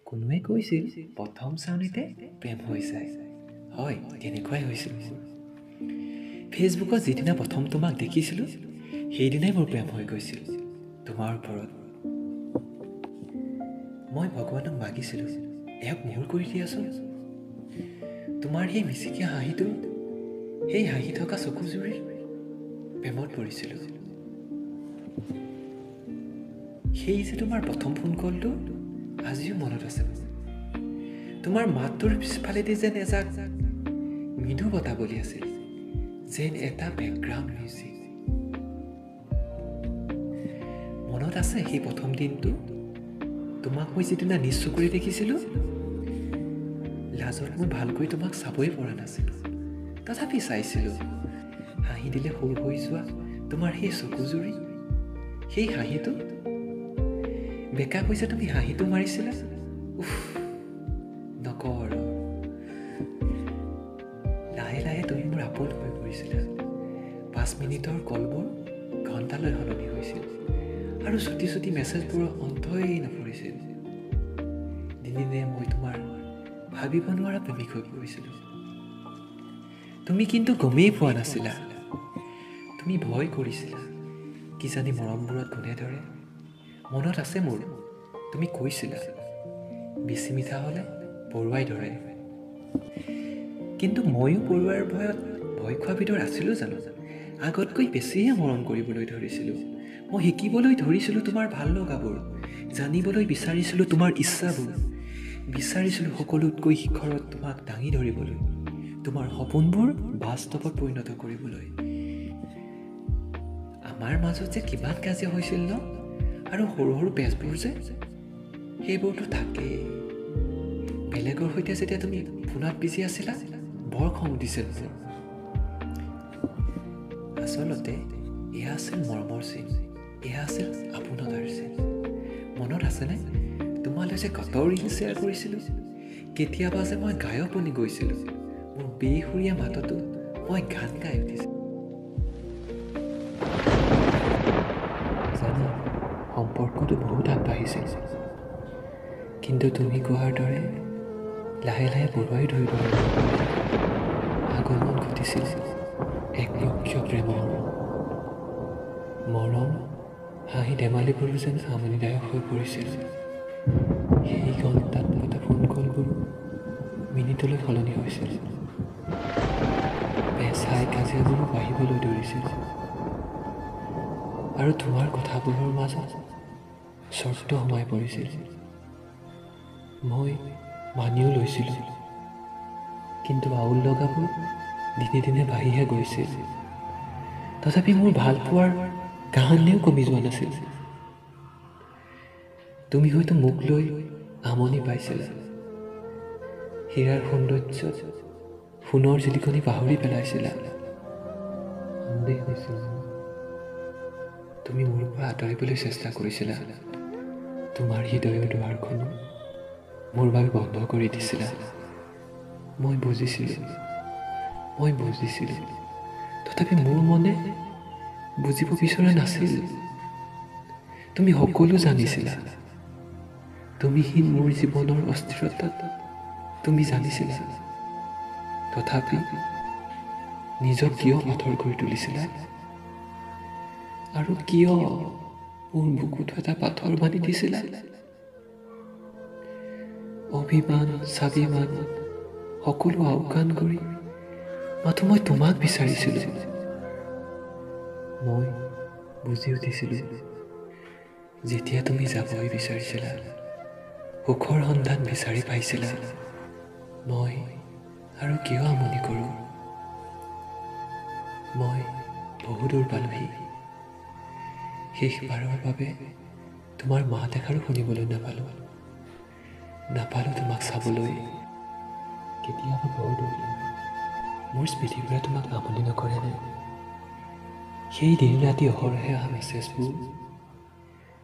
কোনোৱে কৈছিল প্ৰথম চাউনিতে প্ৰেম হৈ যায়। হয়, তেনেকুৱাই হৈছিল। ফেচবুকত যিদিনা প্ৰথম তোমাক দেখিছিলোঁ, সেইদিনাই মোৰ প্ৰেম হৈ গৈছিল তোমাৰ ওপৰত। মই ভগৱানক মাগিছিলোঁ, এওক মোৰ কৰি দিয়াচোন। তোমাৰ সেই মিচিকীয়া হাঁহিটো, সেই হাঁহি থকা চকুজুৰি প্ৰেমত পৰিছিলোঁ। সেই যে তোমাৰ প্ৰথম ফোন কলটো আজিও মনত আছে। তোমাৰ মাতটোৰ পিছফালেদি যেন এজাক মৃদু বতাহ বলি আছিল, যেন এটা বেকগ্ৰাউণ্ড মিউজিক। মনত আছে সেই প্ৰথম দিনটো, তোমাক মই যিদিনা নিজ চকুৰে দেখিছিলোঁ। লাজত মই ভালকৈ তোমাক চাবই পৰা নাছিলোঁ, তথাপি চাইছিলোঁ। হাঁহি দিলে সৰু হৈ যোৱা তোমাৰ সেই চকুজুৰি, সেই হাঁহিটো। বেকা কৈছে তুমি হাঁহিটো মাৰিছিলা, উফ নকৰ। লাহে লাহে তুমি মোৰ আপোন হৈ পৰিছিলা। 5 মিনিটৰ কলবোৰ ঘণ্টালৈ সলনি হৈছিল, আৰু চুটি চুটি মেছেজবোৰৰ অন্তই নপৰিছিল। দিনে দিনে মই তোমাৰ ভাবিব নোৱাৰা প্ৰেমিক হৈ পৰিছিলোঁ। তুমি কিন্তু গমেই পোৱা নাছিলা। তুমি ভয় কৰিছিলা, কিজানি মৰমবোৰত কোনে ধৰে। মনত আছে মোৰ, তুমি কৈছিলা বেছি মিঠা হ'লে পৰুৱাই ধৰে। কিন্তু ময়ো পৰুৱাৰ ভয়ত ভয় খোৱা ভিতৰত আছিলোঁ জানো? আগতকৈ বেছিহে মৰম কৰিবলৈ ধৰিছিলোঁ। মই শিকিবলৈ ধৰিছিলোঁ তোমাৰ ভাল লগাবোৰ, জানিবলৈ বিচাৰিছিলোঁ তোমাৰ ইচ্ছাবোৰ, বিচাৰিছিলোঁ সকলোতকৈ শিখৰত তোমাক দাঙি ধৰিবলৈ, তোমাৰ সপোনবোৰ বাস্তৱত পৰিণত কৰিবলৈ। আমাৰ মাজত যে কিমান কাজিয়া হৈছিল ন? আৰু সৰু সৰু পেচবোৰ যে, সেইবোৰতো থাকেই। বেলেগৰ সৈতে যেতিয়া তুমি ফোনত বিজি আছিলা, বৰ খং উঠিছিল। আচলতে এয়া আছিল মৰমৰ চিন, এয়া আছিল আপোনতাৰ চিন। মনত আছেনে তোমালৈ যে কত ৰিল শ্বেয়াৰ কৰিছিলোঁ? কেতিয়াবা যে মই গায়ক বনি গৈছিলোঁ, মোৰ বেসুৰীয়া মাততো মই গান গাই উঠিছিলোঁ। জানা, সম্পৰ্কটো বহুত আগবাঢ়িছিল, কিন্তু তুমি কোৱাৰ দৰে লাহে লাহে পৰুৱাই ধৰিবলৈ আগমন ঘটিছিল এক লক্ষ্য প্ৰেমৰ। মৰম, হাঁহি ধেমালিবোৰো যেন আমনিদায়ক হৈ পৰিছিল। সেই ঘণ্টাত পতা ফোন কলবোৰ মিনিটলৈ সলনি হৈছিল। পেচাই কাজিয়াবোৰো বাঢ়িবলৈ ধৰিছিল, আৰু তোমাৰ কথাবোৰৰ মাজত চৰ্ত সোমাই পৰিছিল। মই মানিও লৈছিলোঁ, কিন্তু আউল লগাবোৰ দিনে দিনে বাঢ়িহে গৈছিল। তথাপি মোৰ ভাল পোৱাৰ কাহানিও কমি যোৱা নাছিল। তুমি হয়তো মোক লৈ আমনি পাইছিলা, হীৰাৰ সৌন্দৰ্যত সোণৰ জিলিকনি পাহৰি পেলাইছিলা। সন্দেহ হৈছিল, তুমি মোৰ পৰা আঁতৰিবলৈ চেষ্টা কৰিছিলা। তোমাৰ হৃদয়ৰ দুৱাৰখনো মোৰ বাবে বন্ধ কৰি দিছিলা। মই বুজিছিলোঁ, তথাপি মোৰ মনে বুজিব বিচৰা নাছিল। তুমি সকলো জানিছিলা, তুমিহীন মোৰ জীৱনৰ অস্থিৰতা তুমি জানিছিলা। তথাপি নিজক কিয় পাথৰ কৰি তুলিছিলা? আৰু কিয় মোৰ বুকুত এটা পাথৰ বান্ধি দিছিলা? অভিমান, স্বাভিমান সকলো আওকাণ কৰি মাথো মই তোমাক বিচাৰিছিলোঁ। মই বুজি উঠিছিলোঁ, যেতিয়া তুমি যাবই বিচাৰিছিলা, সুখৰ সন্ধান বিচাৰি পাইছিলা, মই আৰু কিয় আমনি কৰোঁ? মই বহু দূৰ পালোহি। শেষবাৰৰ বাবে তোমাৰ মাত এষাৰো শুনিবলৈ নাপালোঁ তোমাক চাবলৈ। কেতিয়াবা বৰ দূৰ মোৰ স্মৃতিবোৰে তোমাক আমনি নকৰেনে? সেই দিন ৰাতি অহৰহে অহা মেছেজবোৰ,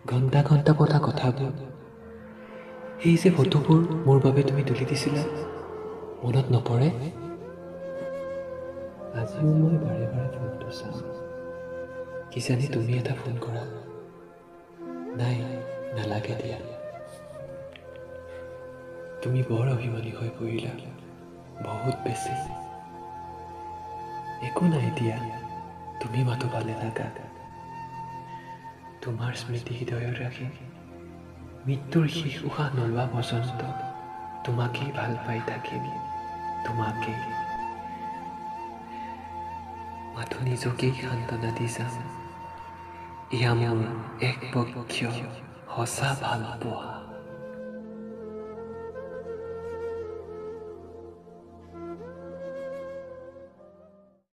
ঘণ্টা ঘণ্টা পতা কথাবোৰ, সেই যে ফটোবোৰ মোৰ বাবে তুমি তুলি দিছিলা, মনত নপৰে? আজিও মই বাৰে বাৰে ফোনটো চাওঁ, কিজানি তুমি এটা ফোন কৰা। নাই, নালাগে দিয়া। তুমি বৰ অভিমানী হৈ পৰিলা, বহুত বেছি। একো নাই দিয়া, তুমি মাতো ভালে থাকা। তোমাৰ স্মৃতি হৃদয়ত ৰাখি মৃত্যুৰ শেষ উশাহ নোলোৱা পৰ্যন্ত তোমাকেই ভাল পাই থাকিম, তোমাকেই। মাথো নিজকেই সান্তনা দি যাম, এয়া মোৰ একপক্ষীয় সঁচা ভাল পোৱা।